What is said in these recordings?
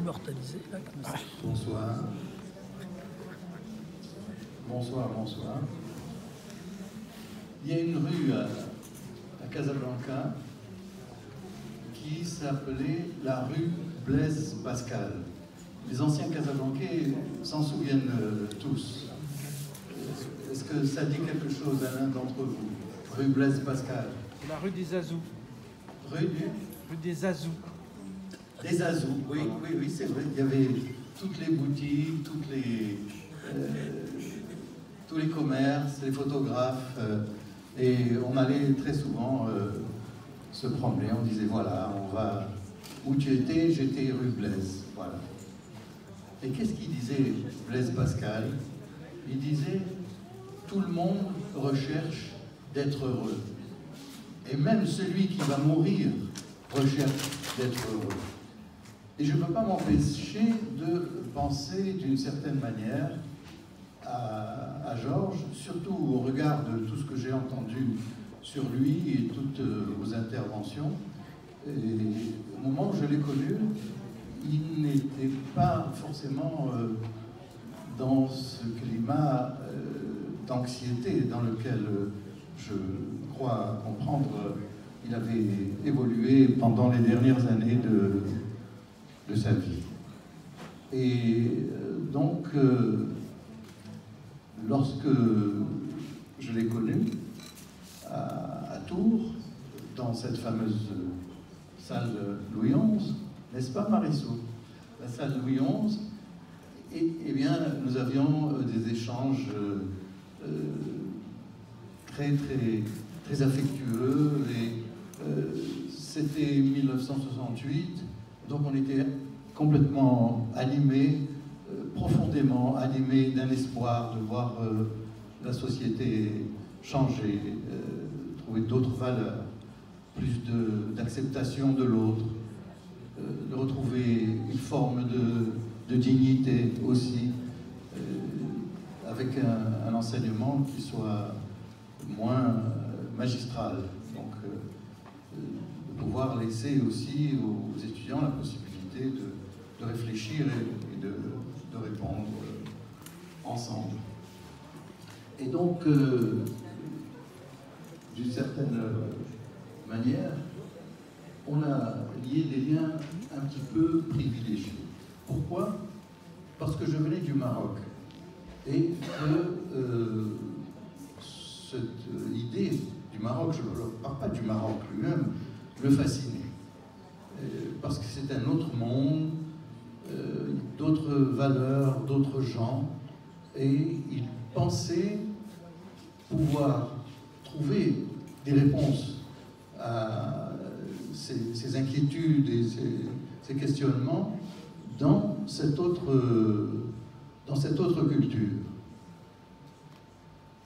immortalisé là, comme ça. Bonsoir. Bonsoir, bonsoir. Il y a une rue à Casablanca qui s'appelait la rue Blaise Pascal. Les anciens Casablancais s'en souviennent tous. Est-ce que ça dit quelque chose à l'un d'entre vous? Rue Blaise Pascal. C'est la rue des Azous. Rue des Azous. Des Azous, oui, c'est vrai. Il y avait toutes les boutiques, tous les commerces, les photographes, et on allait très souvent se promener. On disait voilà, on va où tu étais, j'étais rue Blaise, voilà. Et qu'est-ce qu'il disait Blaise Pascal? Il disait tout le monde recherche d'être heureux, et même celui qui va mourir recherche d'être heureux. Et je ne peux pas m'empêcher de penser d'une certaine manière à Georges, surtout au regard de tout ce que j'ai entendu sur lui et toutes vos interventions. Et au moment où je l'ai connu, il n'était pas forcément dans ce climat d'anxiété dans lequel je crois comprendre il avait évolué pendant les dernières années de sa vie. Et donc, lorsque je l'ai connu à Tours, dans cette fameuse salle Louis XI, n'est-ce pas Marissou? La salle Louis XI, eh bien, nous avions des échanges très affectueux, et c'était 1968, donc on était complètement animés, profondément animés d'un espoir de voir la société changer, trouver d'autres valeurs, plus d'acceptation de l'autre, de retrouver une forme de dignité aussi, avec un enseignement qui soit moins magistral. Donc, de pouvoir laisser aussi aux étudiants la possibilité de réfléchir et de répondre ensemble. Et donc, d'une certaine manière, on a lié des liens un petit peu privilégiés. Pourquoi? Parce que je venais du Maroc et que cette idée du Maroc, je ne parle pas du Maroc lui-même, le fascinait. Parce que c'est un autre monde, d'autres valeurs, d'autres gens, et il pensait pouvoir trouver des réponses à ces inquiétudes et ces questionnements dans cette autre culture.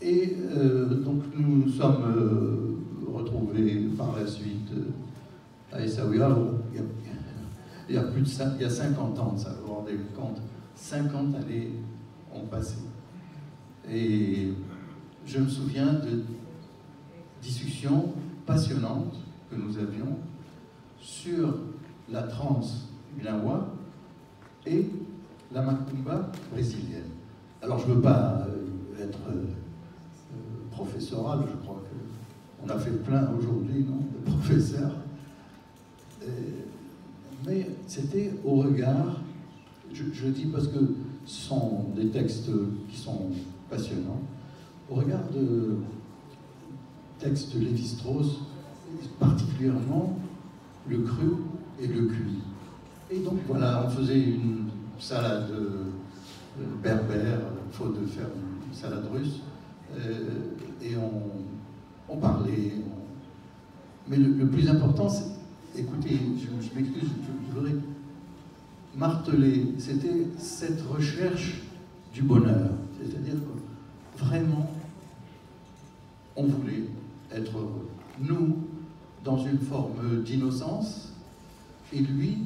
Et donc nous nous sommes retrouvés par la suite à Essaouira. Il y a 50 ans de ça, vous vous rendez compte, 50 années ont passé. Et je me souviens de discussions passionnantes que nous avions sur la trance gnawa et la macumba brésilienne. Alors je ne veux pas être professoral, je crois qu'on a fait plein aujourd'hui, non, de professeurs. Mais c'était au regard, je dis parce que ce sont des textes qui sont passionnants, au regard de textes de Lévi-Strauss, particulièrement le cru et le cuit. Et donc voilà, on faisait une salade berbère, faute de faire une salade russe, et on parlait. Mais le plus important, c'est, écoutez, je m'excuse, je voudrais marteler, c'était cette recherche du bonheur. C'est-à-dire que vraiment, on voulait être heureux. Nous, dans une forme d'innocence, et lui,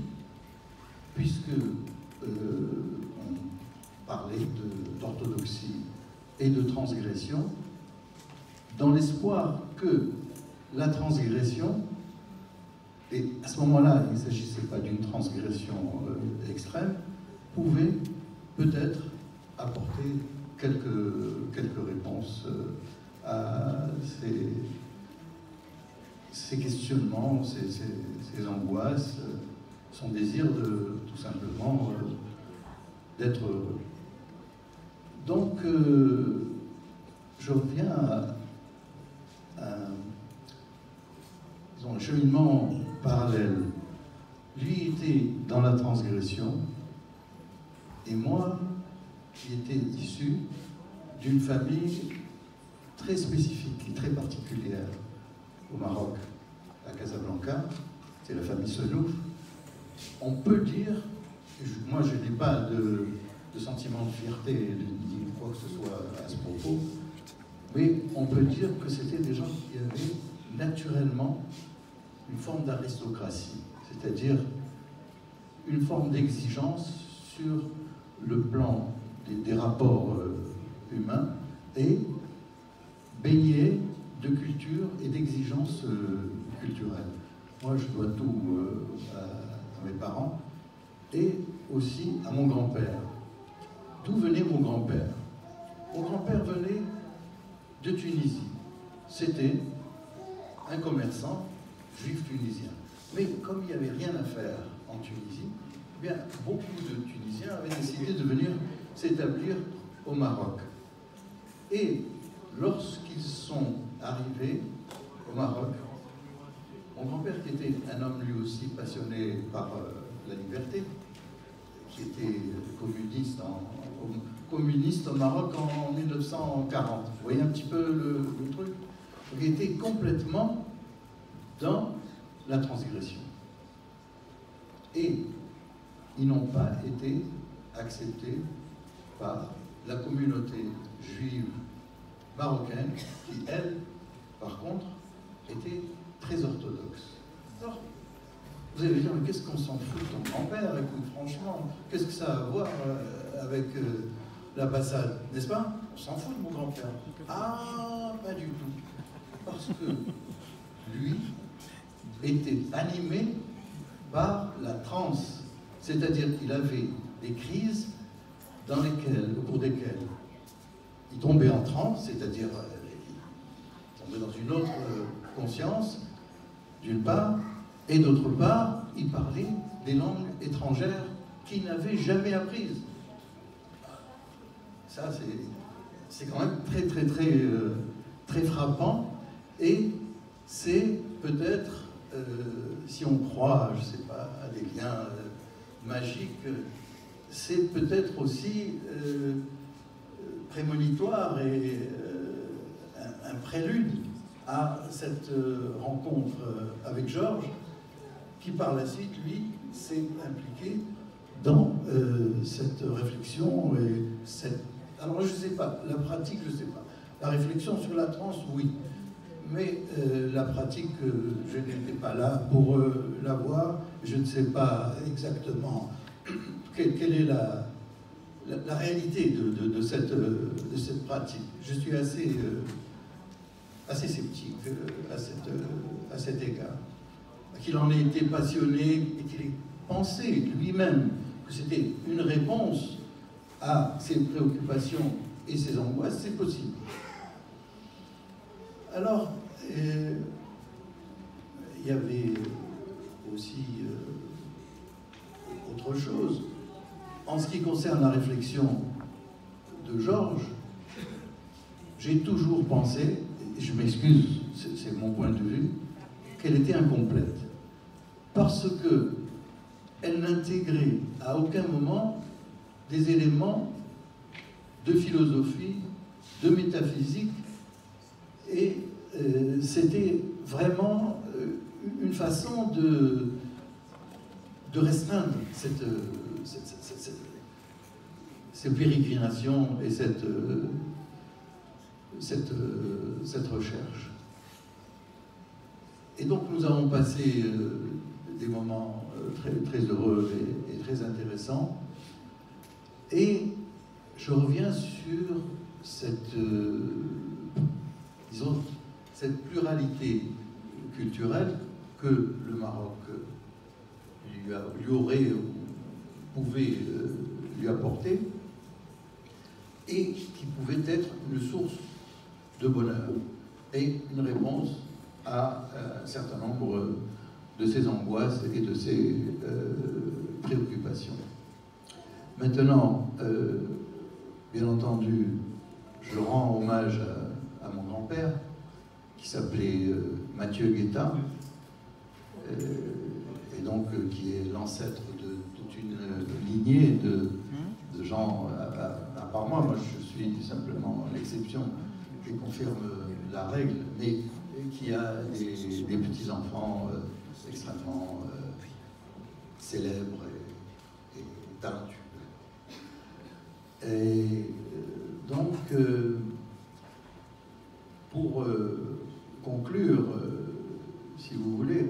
puisque on parlait d'orthodoxie et de transgression, dans l'espoir que la transgression et à ce moment-là, il ne s'agissait pas d'une transgression extrême, pouvait peut-être apporter quelques réponses à ces questionnements, ces angoisses, son désir de tout simplement d'être heureux. Donc, je reviens à disons, un cheminement parallèle. Lui était dans la transgression, et moi, qui étais issu d'une famille très spécifique et très particulière au Maroc, à Casablanca, c'est la famille Senouf. On peut dire, moi je n'ai pas de sentiment de fierté ni quoi que ce soit à ce propos, mais on peut dire que c'était des gens qui avaient naturellement une forme d'aristocratie, c'est-à-dire une forme d'exigence sur le plan des rapports humains et baigné de culture et d'exigences culturelles. Moi, je dois tout à mes parents et aussi à mon grand-père. D'où venait mon grand-père? Mon grand-père venait de Tunisie. C'était un commerçant juif tunisien. Mais comme il n'y avait rien à faire en Tunisie, eh bien, beaucoup de Tunisiens avaient décidé de venir s'établir au Maroc. Et lorsqu'ils sont arrivés au Maroc, mon grand-père, qui était un homme lui aussi passionné par la liberté, qui était communiste au Maroc en 1940. Vous voyez un petit peu le truc? Donc, il était complètement dans la transgression. Et ils n'ont pas été acceptés par la communauté juive marocaine, qui, elle, par contre, était très orthodoxe. Alors, vous allez dire, mais qu'est-ce qu'on s'en fout de ton grand-père? Écoute, franchement, qu'est-ce que ça a à voir avec l'ambassade, n'est-ce pas? On s'en fout de mon grand-père. Ah, pas du tout. Parce que lui était animé par la transe. C'est-à-dire qu'il avait des crises au cours desquelles il tombait en transe, c'est-à-dire il tombait dans une autre conscience, d'une part, et d'autre part, il parlait des langues étrangères qu'il n'avait jamais apprises. Ça, c'est quand même très frappant, et c'est peut-être, si on croit, je ne sais pas, à des liens magiques, c'est peut-être aussi prémonitoire et un prélude à cette rencontre avec Georges, qui par la suite, lui, s'est impliqué dans cette réflexion et cette... Alors je ne sais pas, la pratique, je ne sais pas. La réflexion sur la transe, oui. Mais la pratique, je n'étais pas là pour la voir. Je ne sais pas exactement quelle est la réalité de cette pratique. Je suis assez sceptique à cet égard. Qu'il en ait été passionné et qu'il ait pensé lui-même que c'était une réponse à ses préoccupations et ses angoisses, c'est possible. Alors, il y avait aussi autre chose. En ce qui concerne la réflexion de Georges, j'ai toujours pensé, et je m'excuse, c'est mon point de vue, qu'elle était incomplète. Parce qu'elle n'intégrait à aucun moment des éléments de philosophie, de métaphysique, et c'était vraiment une façon de restreindre ces pérégrinations et cette recherche. Et donc nous avons passé des moments très heureux et très intéressants. Et je reviens sur cette pluralité culturelle que le Maroc lui aurait ou pouvait lui apporter, et qui pouvait être une source de bonheur et une réponse à un certain nombre de ses angoisses et de ses préoccupations. Maintenant, bien entendu, je rends hommage à mon grand-père, qui s'appelait Mathieu Guetta, et donc qui est l'ancêtre de toute une lignée de gens, à part moi. Moi je suis simplement l'exception qui confirme la règle, mais qui a des petits-enfants extrêmement célèbres et talentueux. Et donc, pour conclure, si vous voulez,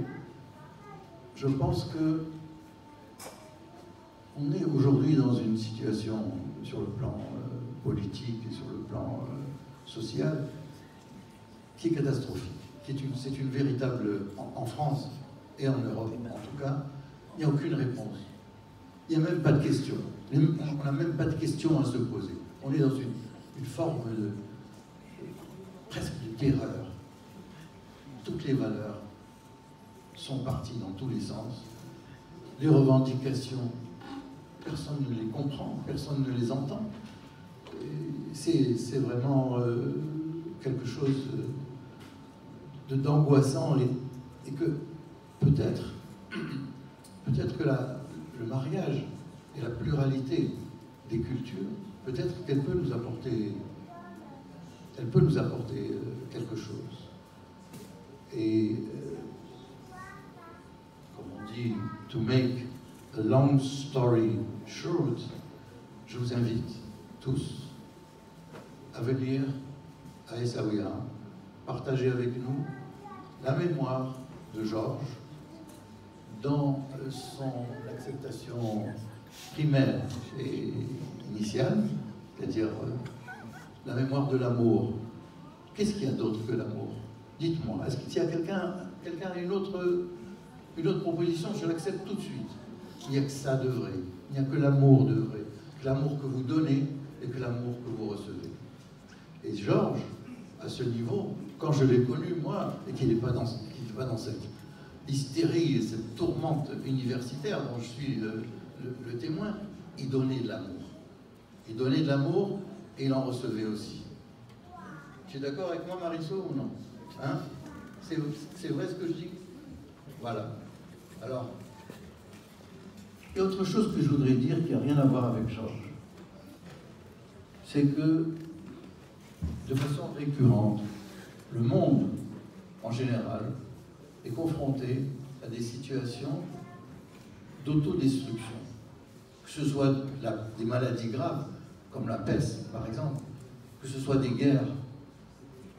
je pense que on est aujourd'hui dans une situation sur le plan politique et sur le plan social qui est catastrophique. C'est une véritable, en France et en Europe en tout cas, il n'y a aucune réponse. Il n'y a même pas de question. On n'a même pas de question à se poser. On est dans une forme presque de terreur. Toutes les valeurs sont parties dans tous les sens. Les revendications, personne ne les comprend, personne ne les entend. C'est vraiment quelque chose d'angoissant, et que peut-être que le mariage et la pluralité des cultures, peut-être qu'elle peut nous apporter quelque chose. Et comme on dit, to make a long story short, je vous invite tous à venir à Essaouira, partager avec nous la mémoire de Georges dans son acceptation primaire et initiale, c'est-à-dire la mémoire de l'amour. Qu'est-ce qu'il y a d'autre que l'amour? Dites-moi, est-ce qu'il y a quelqu'un a une autre proposition? Je l'accepte tout de suite. Il n'y a que ça de vrai, il n'y a que l'amour de vrai, que l'amour que vous donnez et que l'amour que vous recevez. Et Georges, à ce niveau, quand je l'ai connu, moi, et qu'il n'est pas dans cette hystérie et cette tourmente universitaire dont je suis le témoin, il donnait de l'amour. Il donnait de l'amour et il en recevait aussi. Tu es d'accord avec moi, Marisol, ou non? Hein? C'est vrai ce que je dis? Voilà. Alors, il y a autre chose que je voudrais dire qui n'a rien à voir avec Georges. C'est que, de façon récurrente, le monde, en général, est confronté à des situations d'autodestruction. Que ce soit des maladies graves, comme la peste, par exemple, que ce soit des guerres,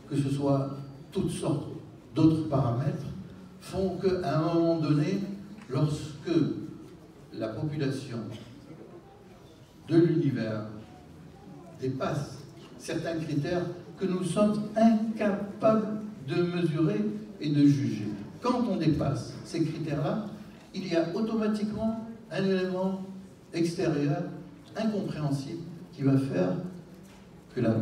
que ce soit toutes sortes d'autres paramètres, font qu'à un moment donné, lorsque la population de l'univers dépasse certains critères que nous sommes incapables de mesurer et de juger. Quand on dépasse ces critères-là, il y a automatiquement un élément extérieur, incompréhensible, qui va faire que la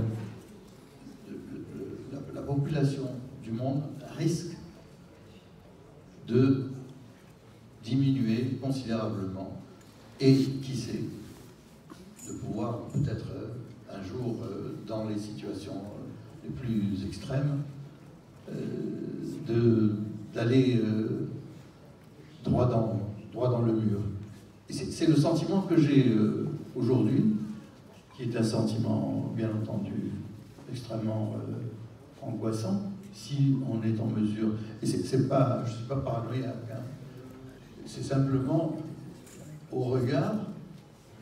population du monde risque de diminuer considérablement et, qui sait, de pouvoir peut-être un jour, dans les situations les plus extrêmes, d'aller droit dans le mur. Et c'est le sentiment que j'ai aujourd'hui, qui est un sentiment, bien entendu, extrêmement angoissant, si on est en mesure. Et je ne suis pas paranoïaque, hein. C'est simplement au regard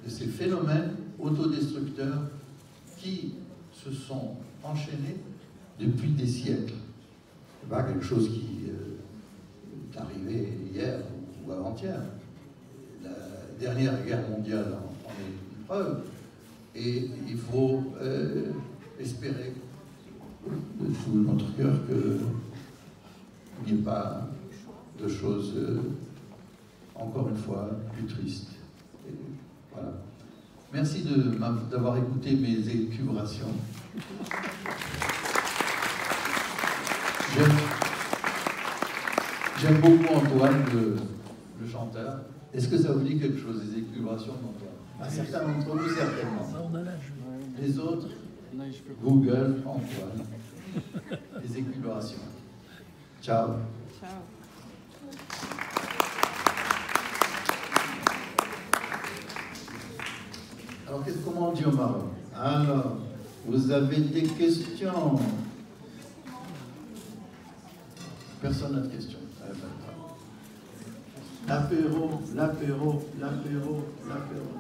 de ces phénomènes autodestructeurs qui se sont enchaînés depuis des siècles. Ce n'est pas quelque chose qui est arrivé hier ou avant-hier. La dernière guerre mondiale en est une preuve. Et il faut espérer de tout notre cœur qu'il n'y ait pas de choses, encore une fois, plus tristes. Et voilà. Merci d'avoir écouté mes élucubrations. J'aime beaucoup Antoine, le chanteur. Est-ce que ça vous dit quelque chose, les élucubrations d'Antoine? Certains d'entre vous, certainement. Les autres, Google, Antoine. Les élucubrations. Ciao. Ciao. Alors, comment on dit au Maroc? Alors, vous avez des questions? Personne n'a de questions. L'apéro, l'apéro, l'apéro, l'apéro.